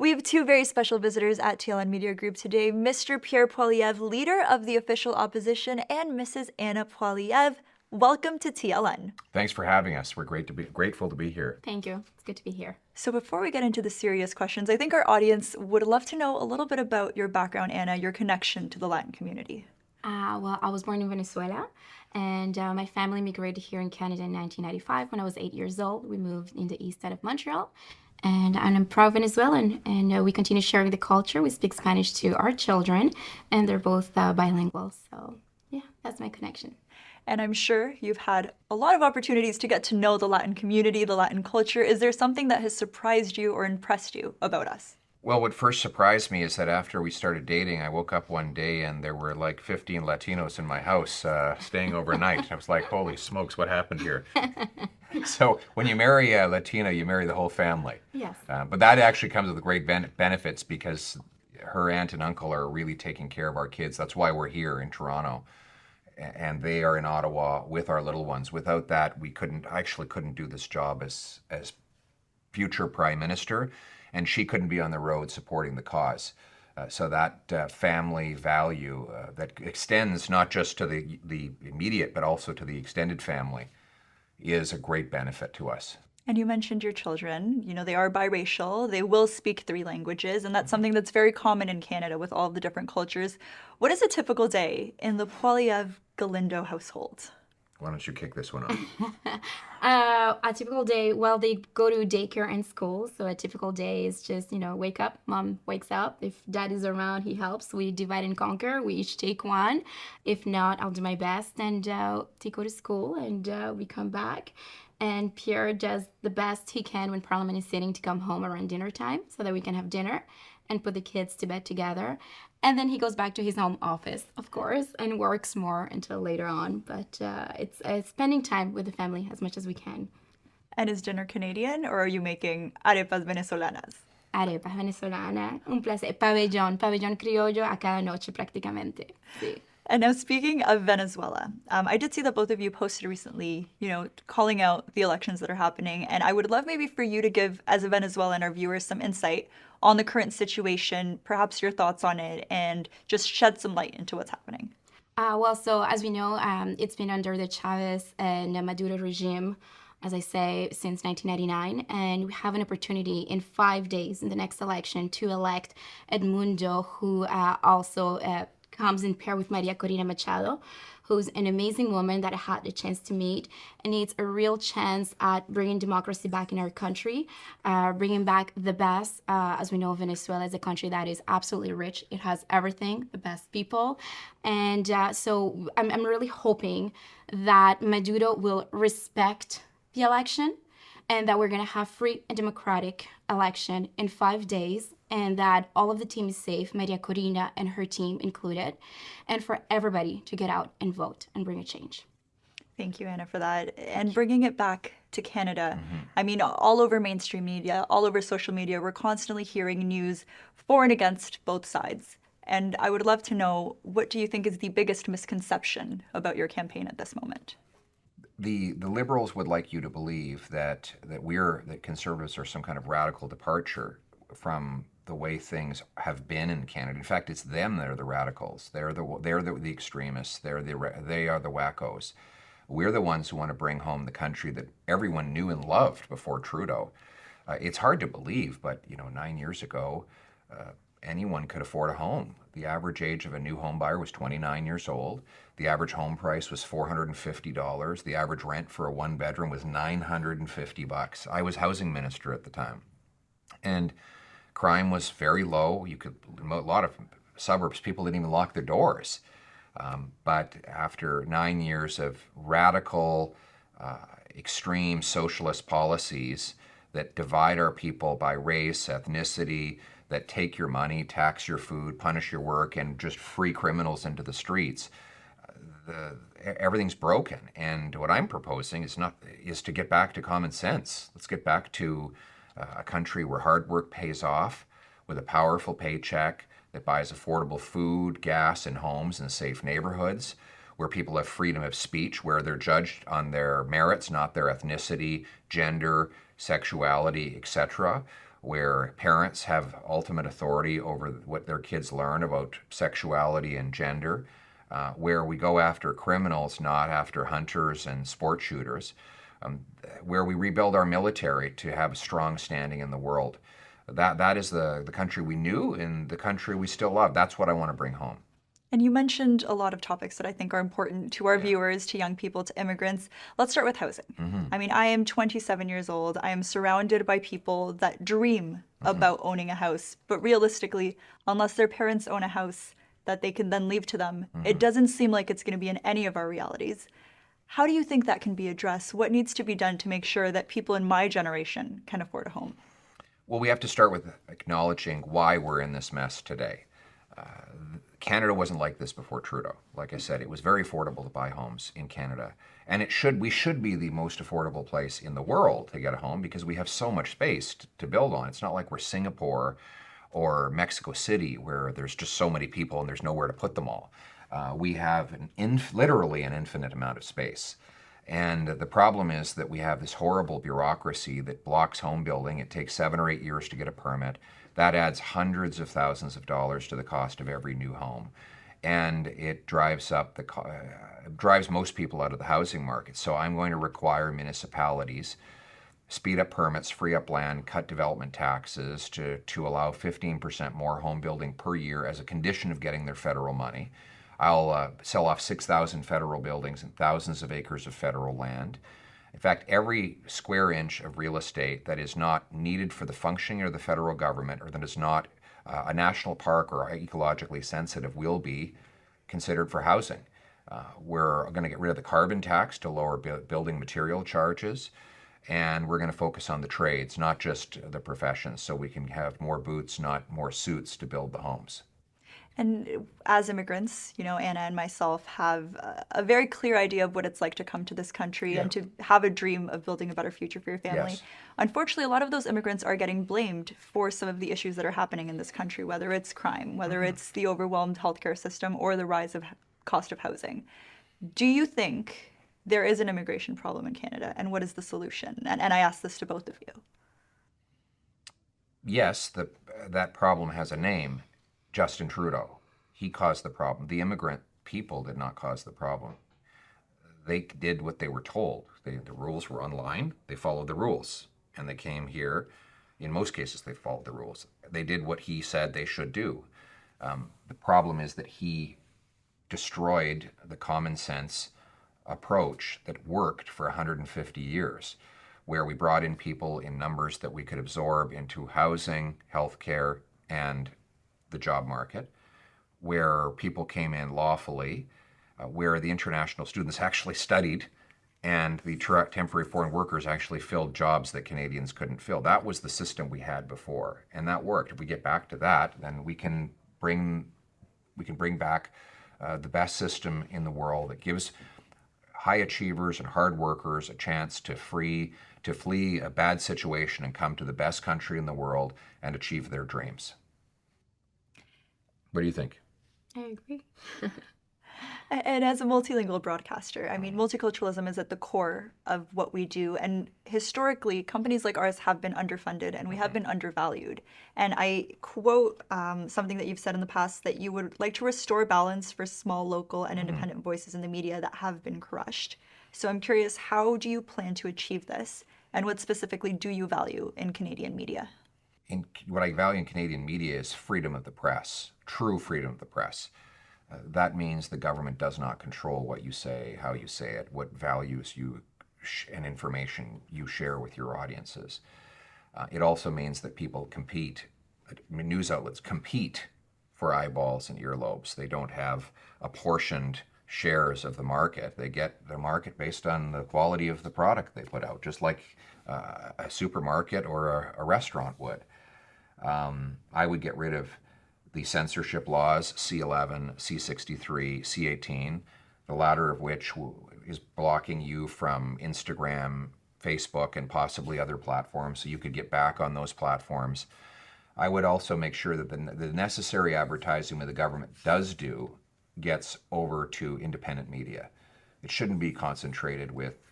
We have two very special visitors at TLN Media Group today, Mr. Pierre Poilievre, leader of the official opposition, and Mrs. Ana Poilievre. Welcome to TLN. Thanks for having us. We're grateful to be here. Thank you. It's good to be here. So before we get into the serious questions, I think our audience would love to know a little bit about your background, Ana, your connection to the Latin community. Well, I was born in Venezuela, and my family migrated here in Canada in 1995. When I was 8 years old, we moved in the east side of Montreal. And I'm proud Venezuelan, and we continue sharing the culture. We speak Spanish to our children, and they're both bilingual. So, yeah, that's my connection. And I'm sure you've had a lot of opportunities to get to know the Latin community, the Latin culture. Is there something that has surprised you or impressed you about us? Well, what first surprised me is that after we started dating, I woke up one day and there were like 15 Latinos in my house staying overnight. I was like, holy smokes, what happened here? So when you marry a Latina, you marry the whole family. Yes. But that actually comes with great benefits because her aunt and uncle are really taking care of our kids. That's why we're here in Toronto. And they are in Ottawa with our little ones. Without that, we couldn't do this job as future Prime Minister. And she couldn't be on the road supporting the cause. So that family value that extends not just to the immediate, but also to the extended family is a great benefit to us. And you mentioned your children. You know, they are biracial. They will speak 3 languages, and that's something that's very common in Canada with all of the different cultures. What is a typical day in the Poilievre-Galindo household? Why don't you kick this one off? A typical day, well, they go to daycare and school. So a typical day is just, wake up. Mom wakes up. If dad is around, he helps. We divide and conquer. We each take one. If not, I'll do my best. And they go to school and we come back. And Pierre does the best he can when Parliament is sitting to come home around dinner time so that we can have dinner and put the kids to bed together. And then he goes back to his home office, of course, and works more until later on. But it's spending time with the family as much as we can. And is dinner Canadian, or are you making arepas venezolanas? Arepas venezolana, un placer. Pabellón criollo a cada noche prácticamente. Sí. And now speaking of Venezuela, I did see that both of you posted recently, calling out the elections that are happening. And I would love maybe for you to give, as a Venezuelan, our viewers some insight on the current situation, perhaps your thoughts on it, and just shed some light into what's happening. So as we know, it's been under the Chavez and Maduro regime, as I say, since 1999. And we have an opportunity in 5 days in the next election to elect Edmundo, who also comes in pair with Maria Corina Machado, who's an amazing woman that I had the chance to meet, and it's a real chance at bringing democracy back in our country, bringing back the best. As we know, Venezuela is a country that is absolutely rich. It has everything, the best people. And so I'm really hoping that Maduro will respect the election and that we're going to have free and democratic election in 5 days, and that all of the team is safe, Maria Corina and her team included, and for everybody to get out and vote and bring a change. Thank you, Ana, for that. And bringing it back to Canada, I mean, all over mainstream media, all over social media, we're constantly hearing news for and against both sides. And I would love to know, what do you think is the biggest misconception about your campaign at this moment? The Liberals would like you to believe that Conservatives are some kind of radical departure from the way things have been in Canada. In fact, it's them that are the radicals. They're the extremists. They are the wackos. We're the ones who want to bring home the country that everyone knew and loved before Trudeau. It's hard to believe, but 9 years ago, anyone could afford a home. The average age of a new home buyer was 29 years old. The average home price was $450. The average rent for a 1-bedroom was $950. I was housing minister at the time. And crime was very low. In a lot of suburbs, people didn't even lock their doors. But after 9 years of radical, extreme socialist policies that divide our people by race, ethnicity, that take your money, tax your food, punish your work, and just free criminals into the streets, everything's broken. And what I'm proposing is to get back to common sense. Let's get back to a country where hard work pays off, with a powerful paycheck that buys affordable food, gas, and homes in safe neighborhoods, where people have freedom of speech, where they're judged on their merits, not their ethnicity, gender, sexuality, etc., where parents have ultimate authority over what their kids learn about sexuality and gender, where we go after criminals, not after hunters and sport shooters, where we rebuild our military to have a strong standing in the world. That is the country we knew and the country we still love. That's what I want to bring home. And you mentioned a lot of topics that I think are important to our viewers, to young people, to immigrants. Let's start with housing. I mean, I am 27 years old. I am surrounded by people that dream about owning a house. But realistically, unless their parents own a house that they can then leave to them, it doesn't seem like it's going to be in any of our realities. How do you think that can be addressed? What needs to be done to make sure that people in my generation can afford a home? Well, we have to start with acknowledging why we're in this mess today. Canada wasn't like this before Trudeau. Like I said, it was very affordable to buy homes in Canada. And we should be the most affordable place in the world to get a home because we have so much space to build on. It's not like we're Singapore or Mexico City where there's just so many people and there's nowhere to put them all. We have literally an infinite amount of space. And the problem is that we have this horrible bureaucracy that blocks home building. It takes 7 or 8 years to get a permit. That adds hundreds of thousands of dollars to the cost of every new home. And it drives most people out of the housing market. So I'm going to require municipalities speed up permits, free up land, cut development taxes to allow 15% more home building per year as a condition of getting their federal money. I'll sell off 6,000 federal buildings and thousands of acres of federal land. In fact, every square inch of real estate that is not needed for the functioning of the federal government or that is not a national park or ecologically sensitive will be considered for housing. We're going to get rid of the carbon tax to lower building material charges, and we're going to focus on the trades, not just the professions, so we can have more boots, not more suits to build the homes. And as immigrants, Anna and myself have a very clear idea of what it's like to come to this country and to have a dream of building a better future for your family. Yes. Unfortunately, a lot of those immigrants are getting blamed for some of the issues that are happening in this country, whether it's crime, whether it's the overwhelmed healthcare system, or the rise of cost of housing. Do you think there is an immigration problem in Canada, and what is the solution? And I ask this to both of you. Yes, that problem has a name. Justin Trudeau. He caused the problem. The immigrant people did not cause the problem. They did what they were told. The rules were online. They followed the rules. And they came here. In most cases, they followed the rules. They did what he said they should do. The problem is that he destroyed the common sense approach that worked for 150 years, where we brought in people in numbers that we could absorb into housing, healthcare, and the job market, where people came in lawfully, where the international students actually studied and the temporary foreign workers actually filled jobs that Canadians couldn't fill. That was the system we had before, and that worked. If we get back to that, then we can bring back the best system in the world that gives high achievers and hard workers a chance to flee a bad situation and come to the best country in the world and achieve their dreams. What do you think? I agree. And as a multilingual broadcaster, I mean, multiculturalism is at the core of what we do. And historically, companies like ours have been underfunded and we have been undervalued. And I quote something that you've said in the past, that you would like to restore balance for small, local, and independent voices in the media that have been crushed. So I'm curious, how do you plan to achieve this? And what specifically do you value in Canadian media? What I value in Canadian media is freedom of the press, true freedom of the press. That means the government does not control what you say, how you say it, what values and information you share with your audiences. It also means that people compete, news outlets compete for eyeballs and earlobes. They don't have apportioned shares of the market. They get the market based on the quality of the product they put out, just like a supermarket or a restaurant would. I would get rid of the censorship laws, C11, C63, C18, the latter of which is blocking you from Instagram, Facebook, and possibly other platforms, so you could get back on those platforms. I would also make sure that the necessary advertising that the government does do gets over to independent media. It shouldn't be concentrated with